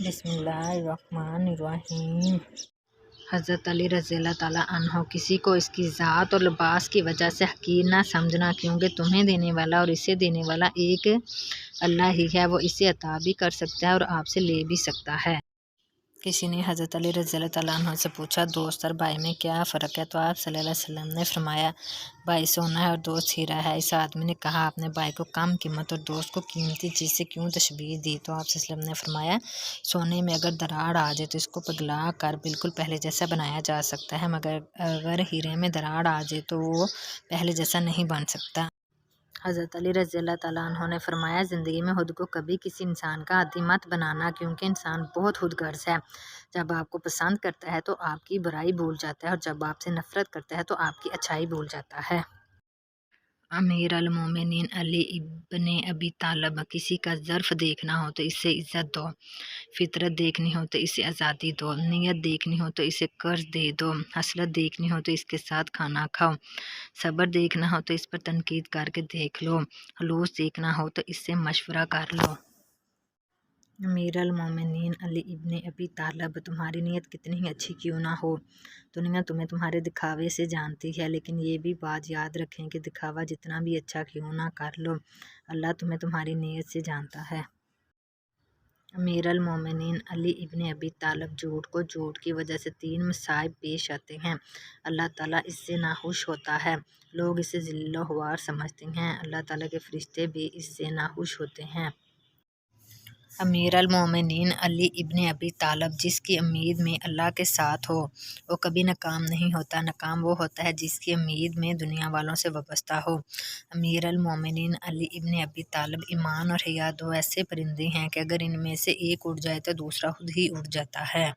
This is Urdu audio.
بسم اللہ الرحمن الرحیم۔ حضرت علی رضی اللہ تعالیٰ عنہ کسی کو اس کی ذات اور لباس کی وجہ سے حقیر نہ سمجھنا، کیونکہ تمہیں دینے والا اور اسے دینے والا ایک اللہ ہی ہے۔ وہ اسے عطا بھی کر سکتا ہے اور آپ سے لے بھی سکتا ہے۔ کسی نے حضرت علی رضی اللہ تعالیٰ عنہ سے پوچھا، دوست اور بھائی میں کیا فرق ہے؟ تو آپ صلی اللہ علیہ وسلم نے فرمایا، بھائی سونا ہے اور دوست ہیرا ہے۔ اس آدمی نے کہا، آپ نے بھائی کو کم قیمت اور دوست کو قیمتی چیز سے کیوں تشبیہ دی؟ تو آپ صلی اللہ علیہ وسلم نے فرمایا، سونے میں اگر دراڑ آ جائے تو اس کو پگھلا کر بالکل پہلے جیسا بنایا جا سکتا ہے، مگر اگر ہیرے میں دراڑ آ جائے تو وہ پہلے جیسا نہیں بن سکتا۔ حضرت علی رضی اللہ تعالیٰ عنہ نے فرمایا، زندگی میں خود کو کبھی کسی انسان کا عادی مت بنانا، کیونکہ انسان بہت خود غرض ہے۔ جب آپ کو پسند کرتا ہے تو آپ کی برائی بھول جاتا ہے، اور جب آپ سے نفرت کرتا ہے تو آپ کی اچھائی بھول جاتا ہے۔ امیر المومنین علی ابن ابی طالب، کسی کا ظرف دیکھنا ہو تو اسے عزت دو، فطرت دیکھنی ہو تو اسے آزادی دو، نیت دیکھنی ہو تو اسے قرض دے دو، حسرت دیکھنی ہو تو اس کے ساتھ کھانا کھاؤ، صبر دیکھنا ہو تو اس پر تنقید کر کے دیکھ لو، خلوص دیکھنا ہو تو اس سے مشورہ کر لو۔ امیر المومنین علی ابن ابی طالب، تمہاری نیت کتنی ہی اچھی کیوں نہ ہو، دنیا تمہیں تمہارے دکھاوے سے جانتی ہے، لیکن یہ بھی بات یاد رکھیں کہ دکھاوا جتنا بھی اچھا کیوں نہ کر لو، اللہ تمہیں تمہاری نیت سے جانتا ہے۔ امیر المومنین علی ابن ابی طالب، جھوٹ کو جھوٹ کی وجہ سے 3 مصائب پیش آتے ہیں۔ اللہ تعالیٰ اس سے ناخوش ہوتا ہے، لوگ اسے ذلیل و خوار سمجھتے ہیں، اللہ تعالیٰ کے فرشتے بھی اس سے ناخوش ہوتے ہیں۔ امیر المومنین علی ابن ابی طالب، جس کی امید میں اللہ کے ساتھ ہو وہ کبھی ناکام نہیں ہوتا، ناکام وہ ہوتا ہے جس کی امید میں دنیا والوں سے وابستہ ہو۔ امیر المومنین علی ابن ابی طالب، ایمان اور حیا دو ایسے پرندے ہیں کہ اگر ان میں سے ایک اڑ جائے تو دوسرا خود ہی اڑ جاتا ہے۔